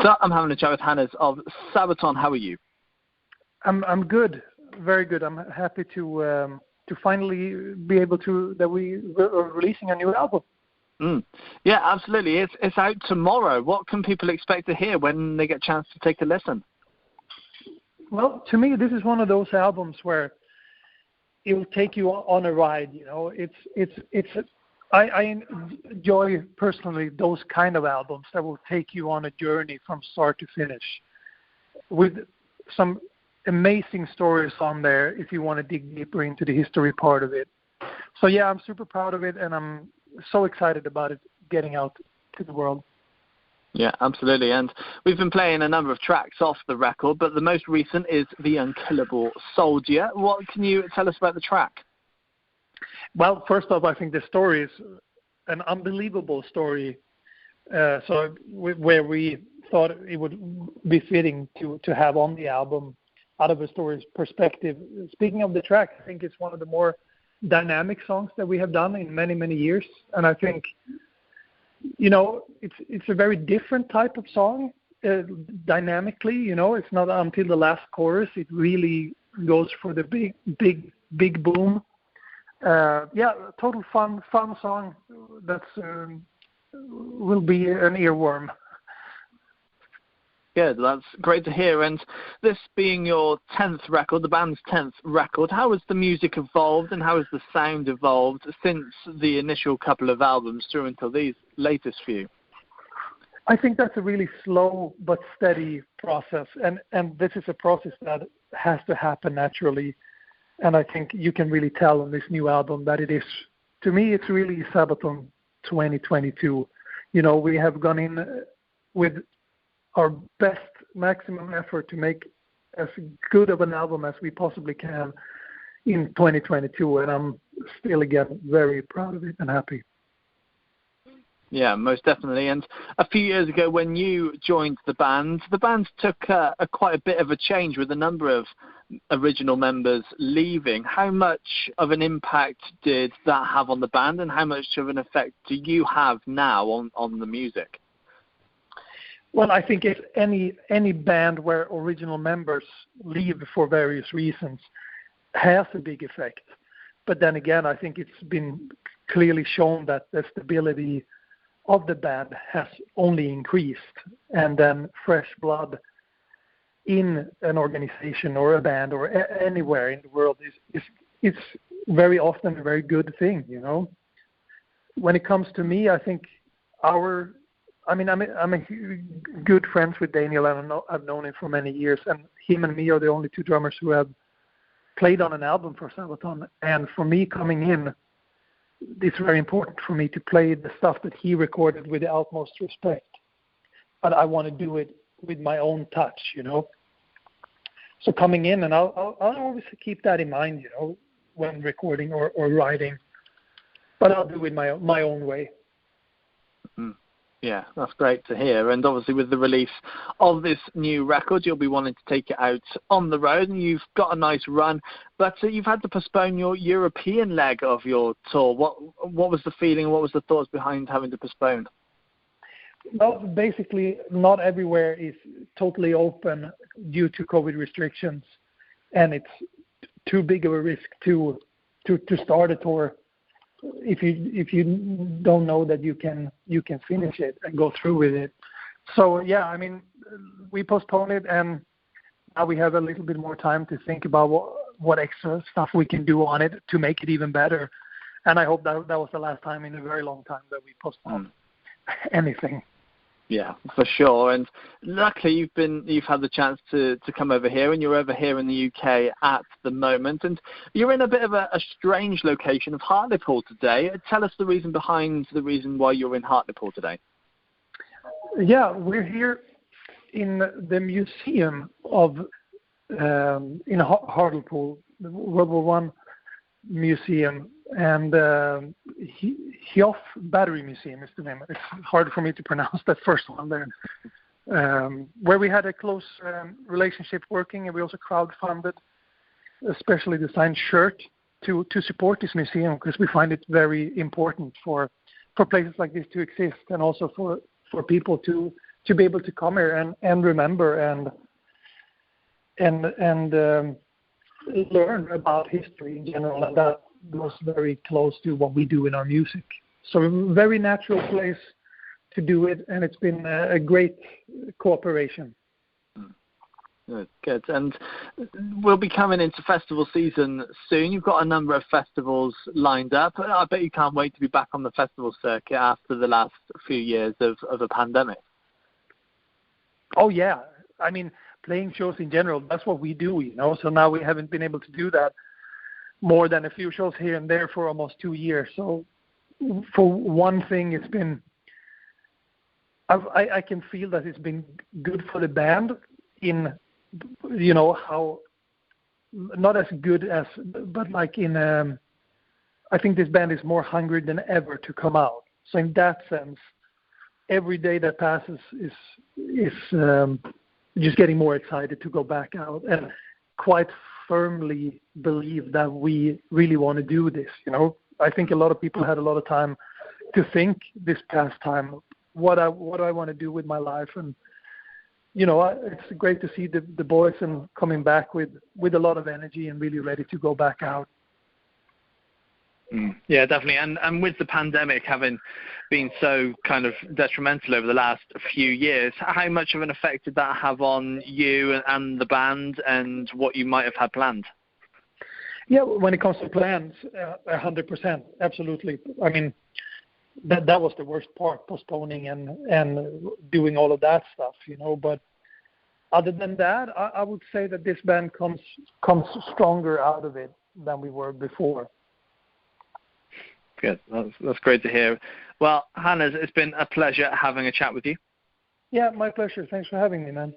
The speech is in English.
So I'm having a chat with Hannes of Sabaton. How are you? I'm good, very good. I'm happy to finally be able to that we are releasing a new album. Yeah, absolutely. It's out tomorrow. What can people expect to hear when they get a chance to take a listen? Well, to me, this is one of those albums where it will take you on a ride. You know, I enjoy personally those kind of albums that will take you on a journey from start to finish, with some amazing stories on there if you want to dig deeper into the history part of it. So yeah, I'm super proud of it, and I'm so excited about it getting out to the world. Yeah, absolutely. And we've been playing a number of tracks off the record, but the most recent is The Unkillable Soldier. What can you tell us about the track? Well, first off, I think the story is an unbelievable story. Where we thought it would be fitting to have on the album out of a story's perspective. Speaking of the track, I think it's one of the more dynamic songs that we have done in many, many years. And I think, you know, it's a very different type of song dynamically. You know, it's not until the last chorus it really goes for the big boom. Total fun song that's will be an earworm. Good, that's great to hear. And this being your 10th record, the band's 10th record, how has the music evolved and how has the sound evolved since the initial couple of albums through until these latest few? I think that's a really slow but steady process, and this is a process that has to happen naturally. And I think you can really tell on this new album that it is, to me, it's really Sabaton 2022. You know, we have gone in with our best maximum effort to make as good of an album as we possibly can in 2022. And I'm still, again, very proud of it and happy. Yeah, most definitely. And a few years ago when you joined the band took quite a bit of a change with a number of original members leaving. How much of an impact did that have on the band, and how much of an effect do you have now on the music? Well, I think if any band where original members leave for various reasons has a big effect. But then again, I think it's been clearly shown that the stability of the band has only increased, and then fresh blood in an organization or a band or anywhere in the world is very often a very good thing, you know. When it comes to me, I think I'm a good friends with Daniel, and I've known him for many years, and him and me are the only two drummers who have played on an album for Sabaton. And for me coming in, it's very important for me to play the stuff that he recorded with the utmost respect. But I want to do it with my own touch, you know. So coming in, and I'll always keep that in mind, you know, when recording or writing. But I'll do it my own way. Mm-hmm. Yeah, that's great to hear. And obviously with the release of this new record, you'll be wanting to take it out on the road, and you've got a nice run. But you've had to postpone your European leg of your tour. What was the feeling? What was the thoughts behind having to postpone? Well, basically, not everywhere is totally open due to COVID restrictions, and it's too big of a risk to start a tour if you don't know that you can finish it and go through with it. So yeah, I mean, we postponed it, and now we have a little bit more time to think about what extra stuff we can do on it to make it even better. And I hope that was the last time in a very long time that we postponed anything. Yeah, for sure. And luckily you've had the chance to come over here, and you're over here in the UK at the moment. And you're in a bit of a strange location of Hartlepool today. Tell us the reason why you're in Hartlepool today. Yeah, we're here in the museum of in Hartlepool, the World War I museum, and Hioff Battery Museum is the name. It's hard for me to pronounce that first one there. Where we had a close relationship working, and we also crowdfunded a specially designed shirt to support this museum, because we find it very important for places like this to exist, and also for people to to be able to come here and remember and learn about history in general, and that goes very close to what we do in our music. So a very natural place to do it, and it's been a great cooperation. Good. And we'll be coming into festival season soon. You've got a number of festivals lined up. I bet you can't wait to be back on the festival circuit after the last few years of a pandemic. Oh, yeah. I mean, playing shows in general, that's what we do, you know. So now we haven't been able to do that more than a few shows here and there for almost 2 years. So for one thing, it's been, I can feel that it's been good for the band in, you know, how, not as good as, but like in, I think this band is more hungry than ever to come out. So in that sense, every day that passes is just getting more excited to go back out, and quite firmly believe that we really want to do this. You know, I think a lot of people had a lot of time to think this past time, what do I want to do with my life, and you know, it's great to see the boys and coming back with a lot of energy and really ready to go back out. Yeah, definitely. And with the pandemic having been so kind of detrimental over the last few years, how much of an effect did that have on you and the band and what you might have had planned? Yeah, when it comes to plans, 100%, absolutely. I mean, that was the worst part, postponing and doing all of that stuff, you know. But other than that, I would say that this band comes stronger out of it than we were before. Good. That's great to hear. Well, Hannes, it's been a pleasure having a chat with you. Yeah, my pleasure. Thanks for having me, man.